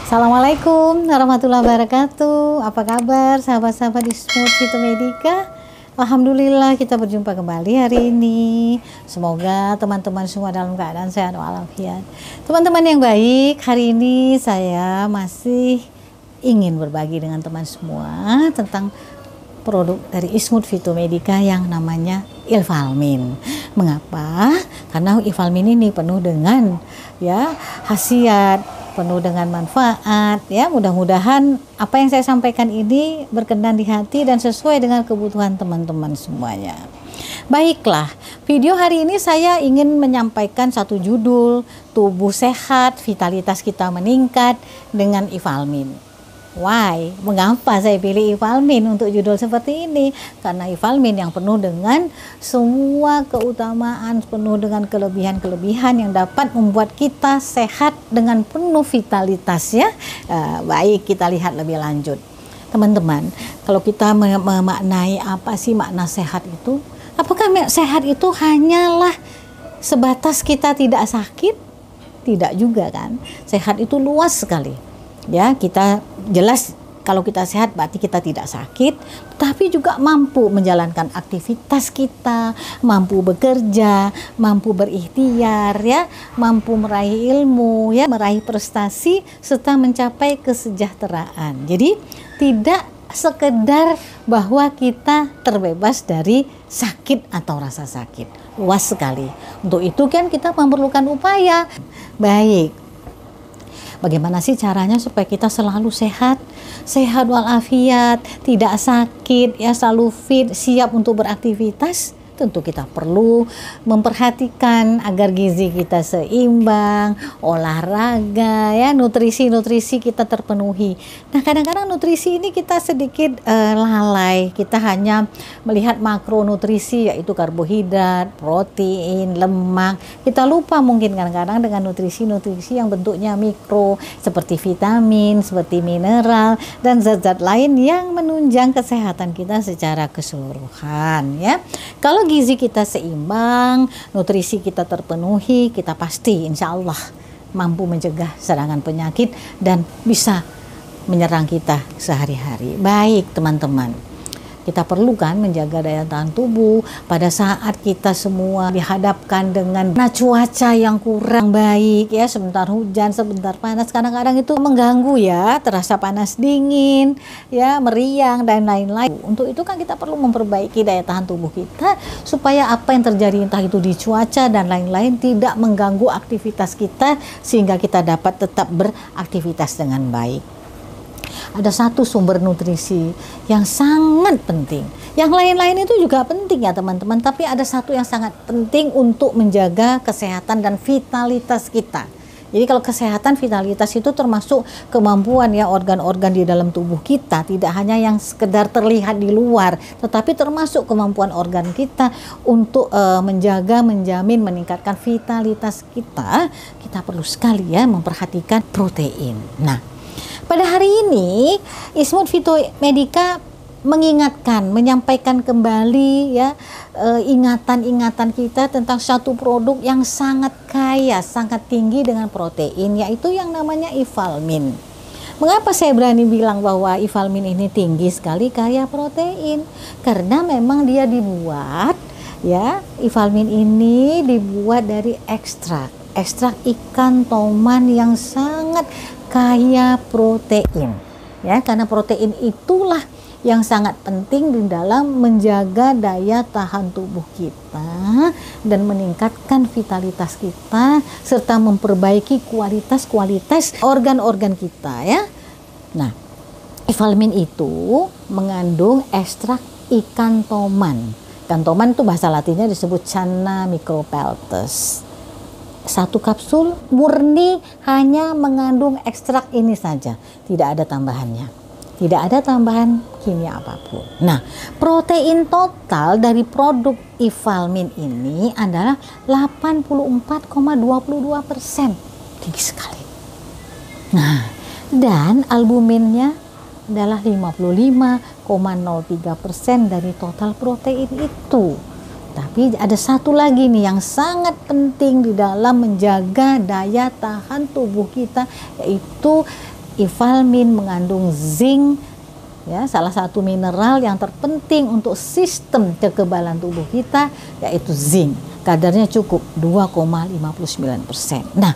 Assalamualaikum warahmatullahi wabarakatuh. Apa kabar sahabat-sahabat di Smooth Fito Medica? Alhamdulillah kita berjumpa kembali hari ini. Semoga teman-teman semua dalam keadaan sehat walafiat. Teman-teman yang baik, hari ini saya masih ingin berbagi dengan teman semua tentang produk dari Smooth Fito Medica yang namanya Ilvalmin. Mengapa? Karena Ilvalmin ini penuh dengan khasiat, penuh dengan manfaat ya. Mudah-mudahan apa yang saya sampaikan ini berkenan di hati dan sesuai dengan kebutuhan teman-teman semuanya. Baiklah, video hari ini saya ingin menyampaikan satu judul, tubuh sehat, vitalitas kita meningkat dengan Ilvalmin. Why? Mengapa saya pilih Ilvalmin untuk judul seperti ini? Karena Ilvalmin yang penuh dengan semua keutamaan, penuh dengan kelebihan-kelebihan yang dapat membuat kita sehat dengan penuh vitalitas ya. Baik, kita lihat lebih lanjut. Teman-teman, kalau kita memaknai apa sih makna sehat itu? Apakah sehat itu hanyalah sebatas kita tidak sakit? Tidak juga kan? Sehat itu luas sekali. Ya, kita jelas kalau kita sehat berarti kita tidak sakit, tapi juga mampu menjalankan aktivitas kita, mampu bekerja, mampu berikhtiar ya, mampu meraih ilmu ya, meraih prestasi serta mencapai kesejahteraan. Jadi tidak sekedar bahwa kita terbebas dari sakit atau rasa sakit. Luas sekali. Untuk itu kan kita memerlukan upaya. Baik. Bagaimana sih caranya supaya kita selalu sehat walafiat, tidak sakit, ya selalu fit, siap untuk beraktivitas? Tentu kita perlu memperhatikan agar gizi kita seimbang, olahraga, ya nutrisi kita terpenuhi. Nah, kadang-kadang nutrisi ini kita sedikit lalai. Kita hanya melihat makronutrisi yaitu karbohidrat, protein, lemak. Kita lupa mungkin kadang-kadang dengan nutrisi-nutrisi yang bentuknya mikro seperti vitamin, seperti mineral dan zat-zat lain yang menunjang kesehatan kita secara keseluruhan ya. Kalau gizi kita seimbang, nutrisi kita terpenuhi, kita pasti insya Allah mampu mencegah serangan penyakit dan bisa menyerang kita sehari-hari. Baik teman-teman, kita perlu kan menjaga daya tahan tubuh pada saat kita semua dihadapkan dengan cuaca yang kurang baik ya, sebentar hujan, sebentar panas, kadang-kadang itu mengganggu ya, terasa panas dingin ya, meriang dan lain-lain. Untuk itu kan kita perlu memperbaiki daya tahan tubuh kita supaya apa yang terjadi entah itu di cuaca dan lain-lain tidak mengganggu aktivitas kita sehingga kita dapat tetap beraktivitas dengan baik. Ada satu sumber nutrisi yang sangat penting. Yang lain-lain itu juga penting ya teman-teman, tapi ada satu yang sangat penting untuk menjaga kesehatan dan vitalitas kita. Jadi kalau kesehatan vitalitas itu termasuk kemampuan ya organ-organ di dalam tubuh kita, tidak hanya yang sekedar terlihat di luar, tetapi termasuk kemampuan organ kita untuk menjaga, menjamin, meningkatkan vitalitas kita. Kita perlu sekali ya memperhatikan protein. Nah, pada hari ini Smooth Fito Medica menyampaikan kembali ya ingatan-ingatan kita tentang satu produk yang sangat kaya, sangat tinggi dengan protein, yaitu yang namanya Ilvalmin. Mengapa saya berani bilang bahwa Ilvalmin ini tinggi sekali kaya protein? Karena memang dia dibuat ya, Ilvalmin ini dibuat dari ekstrak ikan toman yang sangat kaya protein ya, karena protein itulah yang sangat penting di dalam menjaga daya tahan tubuh kita dan meningkatkan vitalitas kita serta memperbaiki kualitas organ-organ kita ya. Nah, Ilvalmin itu mengandung ekstrak ikan toman. Ikan toman itu bahasa latinnya disebut Channa micropeltis. Satu kapsul murni hanya mengandung ekstrak ini saja, tidak ada tambahannya, tidak ada tambahan kimia apapun. Nah, protein total dari produk Ilvalmin ini adalah 84,22%, tinggi sekali. Nah, dan albuminnya adalah 55,03% dari total protein itu. Tapi ada satu lagi nih yang sangat penting di dalam menjaga daya tahan tubuh kita, yaitu Ifalmin mengandung zinc, ya, salah satu mineral yang terpenting untuk sistem kekebalan tubuh kita yaitu zinc. Kadarnya cukup 2,59%. Nah,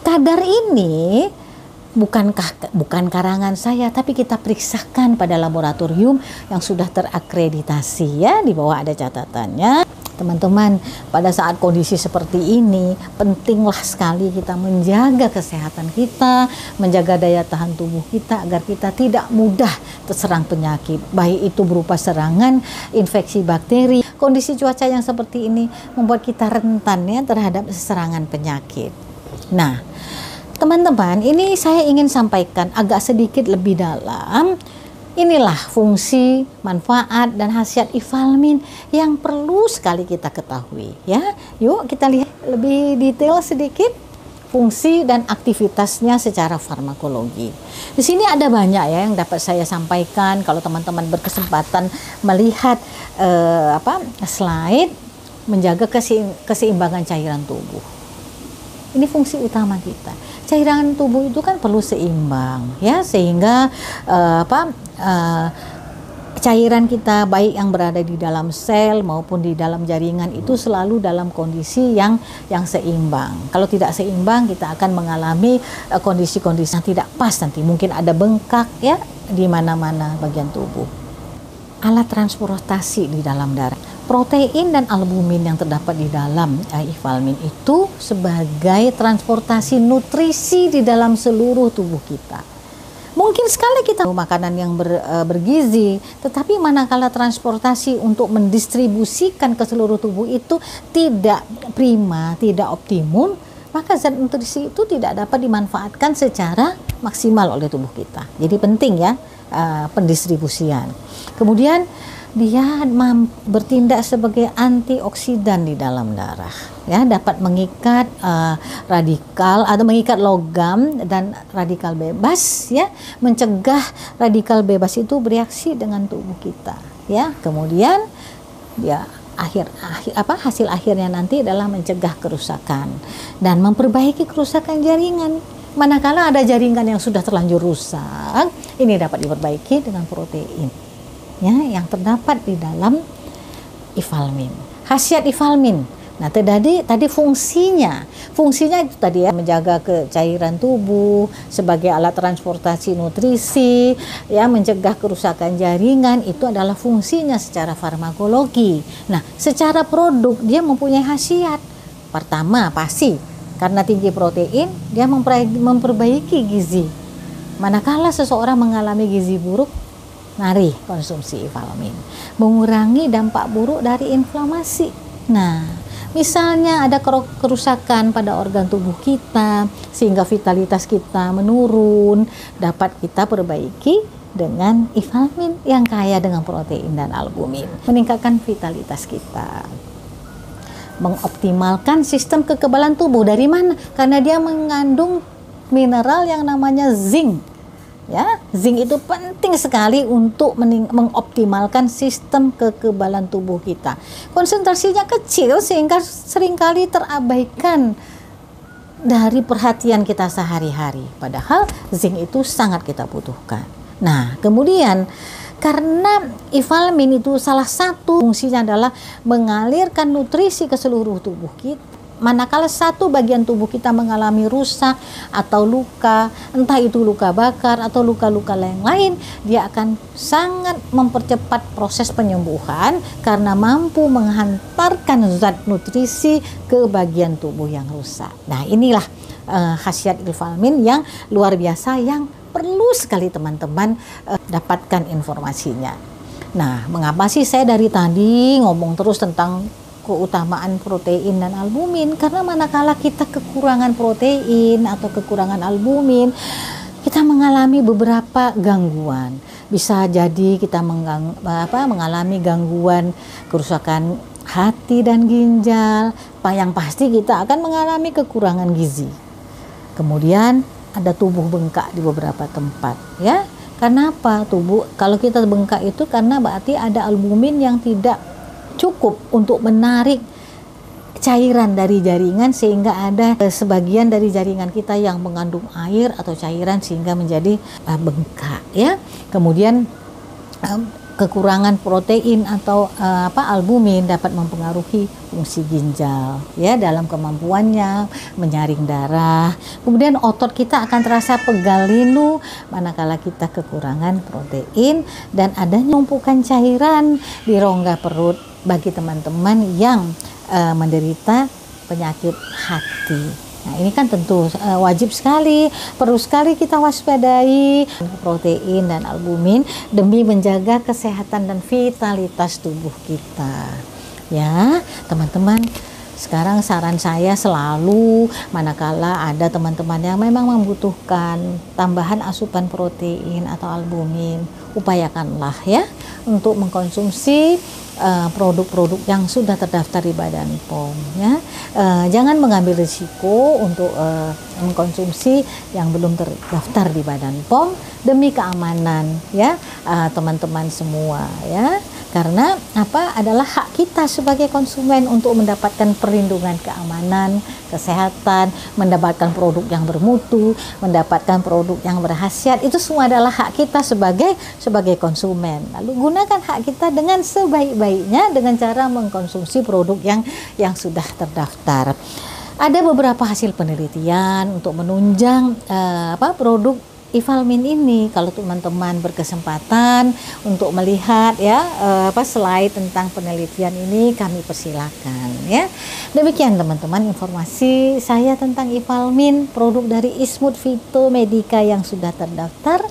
kadar ini bukan karangan saya, tapi kita periksakan pada laboratorium yang sudah terakreditasi, ya. Di bawah ada catatannya. Teman-teman, pada saat kondisi seperti ini, pentinglah sekali kita menjaga kesehatan kita, menjaga daya tahan tubuh kita agar kita tidak mudah terserang penyakit, baik itu berupa serangan infeksi bakteri. Kondisi cuaca yang seperti ini membuat kita rentan, ya, terhadap serangan penyakit. Nah, teman-teman, ini saya ingin sampaikan agak sedikit lebih dalam. Inilah fungsi, manfaat, dan khasiat Ifalmin yang perlu sekali kita ketahui, ya. Yuk kita lihat lebih detail sedikit fungsi dan aktivitasnya secara farmakologi. Di sini ada banyak, ya, yang dapat saya sampaikan. Kalau teman-teman berkesempatan melihat slide menjaga keseimbangan cairan tubuh. Ini fungsi utama kita. Cairan tubuh itu kan perlu seimbang, ya, sehingga cairan kita baik yang berada di dalam sel maupun di dalam jaringan itu selalu dalam kondisi yang seimbang. Kalau tidak seimbang, kita akan mengalami kondisi-kondisi yang tidak pas nanti. Mungkin ada bengkak, ya, di mana-mana bagian tubuh. Alat transportasi di dalam darah. Protein dan albumin yang terdapat di dalam Ifalmin itu sebagai transportasi nutrisi di dalam seluruh tubuh kita. Mungkin sekali kita makanan yang bergizi, tetapi manakala transportasi untuk mendistribusikan ke seluruh tubuh itu tidak prima, tidak optimum, maka zat nutrisi itu tidak dapat dimanfaatkan secara maksimal oleh tubuh kita. Jadi penting, ya, pendistribusian. Kemudian dia bertindak sebagai antioksidan di dalam darah, ya, dapat mengikat radikal atau mengikat logam dan radikal bebas, ya, mencegah radikal bebas itu bereaksi dengan tubuh kita, ya. Kemudian ya hasil akhirnya nanti adalah mencegah kerusakan dan memperbaiki kerusakan jaringan. Manakala ada jaringan yang sudah terlanjur rusak, ini dapat diperbaiki dengan protein, ya, yang terdapat di dalam Ifalmin. Khasiat Ifalmin. Nah, tadi fungsinya itu tadi, ya, menjaga kecairan tubuh sebagai alat transportasi nutrisi, ya, mencegah kerusakan jaringan, itu adalah fungsinya secara farmakologi. Nah, secara produk dia mempunyai khasiat. Pertama, pasti karena tinggi protein, dia memperbaiki gizi. Manakala seseorang mengalami gizi buruk, mari konsumsi Ifalmin. Mengurangi dampak buruk dari inflamasi. Nah, misalnya ada kerusakan pada organ tubuh kita sehingga vitalitas kita menurun, dapat kita perbaiki dengan Ifalmin yang kaya dengan protein dan albumin. Meningkatkan vitalitas kita. Mengoptimalkan sistem kekebalan tubuh. Dari mana? Karena dia mengandung mineral yang namanya zinc. Ya, zinc itu penting sekali untuk mengoptimalkan sistem kekebalan tubuh kita. Konsentrasinya kecil sehingga seringkali terabaikan dari perhatian kita sehari-hari. Padahal zinc itu sangat kita butuhkan. Nah, kemudian karena Ifalmin itu salah satu fungsinya adalah mengalirkan nutrisi ke seluruh tubuh kita. Manakala satu bagian tubuh kita mengalami rusak atau luka, entah itu luka bakar atau luka-luka lain, dia akan sangat mempercepat proses penyembuhan karena mampu menghantarkan zat nutrisi ke bagian tubuh yang rusak. Nah, inilah khasiat Ifalmin yang luar biasa yang perlu sekali teman-teman dapatkan informasinya. Nah, mengapa sih saya dari tadi ngomong terus tentang keutamaan protein dan albumin? Karena manakala kita kekurangan protein atau kekurangan albumin, kita mengalami beberapa gangguan. Bisa jadi kita mengalami gangguan kerusakan hati dan ginjal. Yang pasti kita akan mengalami kekurangan gizi. Kemudian ada tubuh bengkak di beberapa tempat, ya. Kenapa tubuh? Kalau kita bengkak itu karena berarti ada albumin yang tidak cukup untuk menarik cairan dari jaringan, sehingga ada sebagian dari jaringan kita yang mengandung air atau cairan sehingga menjadi bengkak ya. Kemudian kekurangan protein atau albumin dapat mempengaruhi fungsi ginjal ya dalam kemampuannya menyaring darah. Kemudian otot kita akan terasa pegal linu manakala kita kekurangan protein, dan adanya tumpukan cairan di rongga perut bagi teman-teman yang menderita penyakit hati. Nah, ini kan tentu wajib sekali, perlu sekali kita waspadai protein dan albumin demi menjaga kesehatan dan vitalitas tubuh kita. Ya, teman-teman, sekarang saran saya selalu manakala ada teman-teman yang memang membutuhkan tambahan asupan protein atau albumin, upayakanlah ya untuk mengkonsumsi produk-produk yang sudah terdaftar di Badan POM ya. Jangan mengambil risiko untuk mengkonsumsi yang belum terdaftar di Badan POM demi keamanan ya teman-teman semua ya. Karena adalah hak kita sebagai konsumen untuk mendapatkan perlindungan keamanan, kesehatan, mendapatkan produk yang bermutu, mendapatkan produk yang berkhasiat. Itu semua adalah hak kita sebagai konsumen. Lalu gunakan hak kita dengan sebaik-baiknya dengan cara mengkonsumsi produk yang sudah terdaftar. Ada beberapa hasil penelitian untuk menunjang produk Ivalmin ini. Kalau teman-teman berkesempatan untuk melihat ya slide tentang penelitian ini, kami persilakan ya. Demikian teman-teman informasi saya tentang Ivalmin, produk dari Ismut Phytomedica yang sudah terdaftar.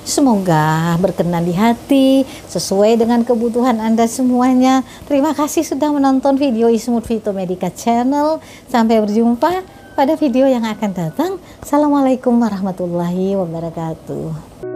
Semoga berkenan di hati, sesuai dengan kebutuhan Anda semuanya. Terima kasih sudah menonton video Ismut Phytomedica Channel. Sampai berjumpa pada video yang akan datang. Assalamualaikum warahmatullahi wabarakatuh.